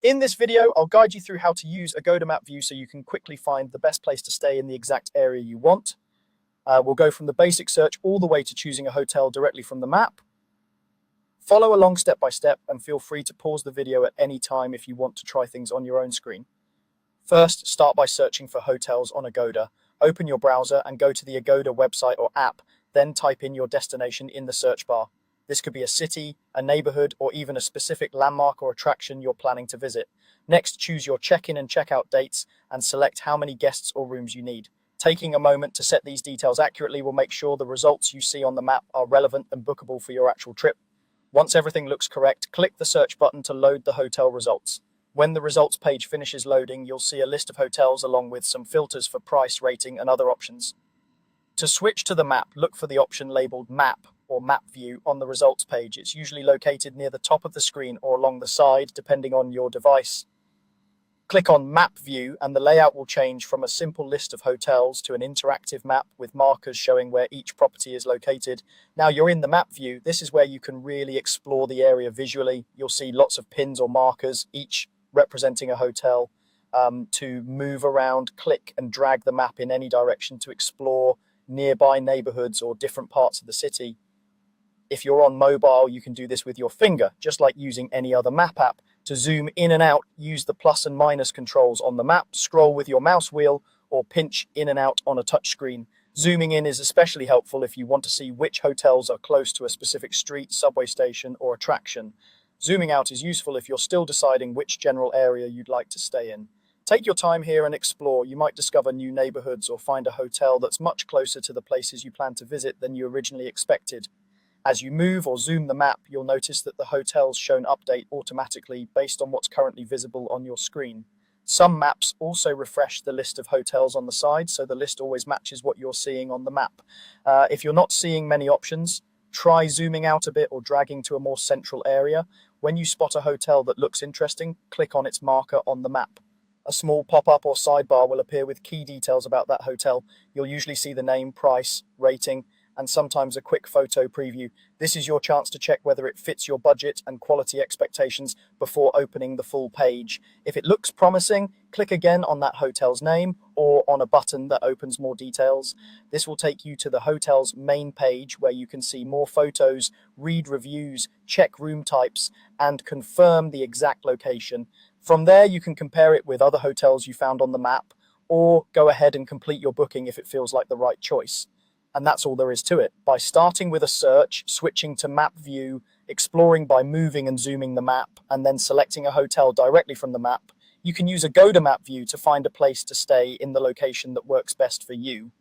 In this video, I'll guide you through how to use Agoda Map View so you can quickly find the best place to stay in the exact area you want. We'll go from the basic search all the way to choosing a hotel directly from the map. Follow along step by step and feel free to pause the video at any time if you want to try things on your own screen. First, start by searching for hotels on Agoda. Open your browser and go to the Agoda website or app, then type in your destination in the search bar. This could be a city, a neighborhood, or even a specific landmark or attraction you're planning to visit. Next, choose your check-in and check-out dates and select how many guests or rooms you need. Taking a moment to set these details accurately will make sure the results you see on the map are relevant and bookable for your actual trip. Once everything looks correct, click the search button to load the hotel results. When the results page finishes loading, you'll see a list of hotels along with some filters for price, rating, and other options. To switch to the map, look for the option labeled Map or Map View on the results page. It's usually located near the top of the screen or along the side, depending on your device. Click on Map View and the layout will change from a simple list of hotels to an interactive map with markers showing where each property is located. Now you're in the map view. This is where you can really explore the area visually. You'll see lots of pins or markers, each representing a hotel, to move around, click and drag the map in any direction to explore nearby neighborhoods or different parts of the city. If you're on mobile, you can do this with your finger, just like using any other map app. To zoom in and out, use the plus and minus controls on the map, scroll with your mouse wheel, or pinch in and out on a touchscreen. Zooming in is especially helpful if you want to see which hotels are close to a specific street, subway station, or attraction. Zooming out is useful if you're still deciding which general area you'd like to stay in. Take your time here and explore. You might discover new neighborhoods or find a hotel that's much closer to the places you plan to visit than you originally expected. As you move or zoom the map, you'll notice that the hotels shown update automatically based on what's currently visible on your screen. Some maps also refresh the list of hotels on the side, so the list always matches what you're seeing on the map. If you're not seeing many options, try zooming out a bit or dragging to a more central area. When you spot a hotel that looks interesting, click on its marker on the map. A small pop-up or sidebar will appear with key details about that hotel. You'll usually see the name, price, rating, and sometimes a quick photo preview. This is your chance to check whether it fits your budget and quality expectations before opening the full page. If it looks promising, click again on that hotel's name or on a button that opens more details. This will take you to the hotel's main page where you can see more photos, read reviews, check room types, and confirm the exact location. From there, you can compare it with other hotels you found on the map or go ahead and complete your booking if it feels like the right choice. And that's all there is to it. By starting with a search, switching to map view, exploring by moving and zooming the map, and then selecting a hotel directly from the map, you can use Agoda Map View to find a place to stay in the location that works best for you.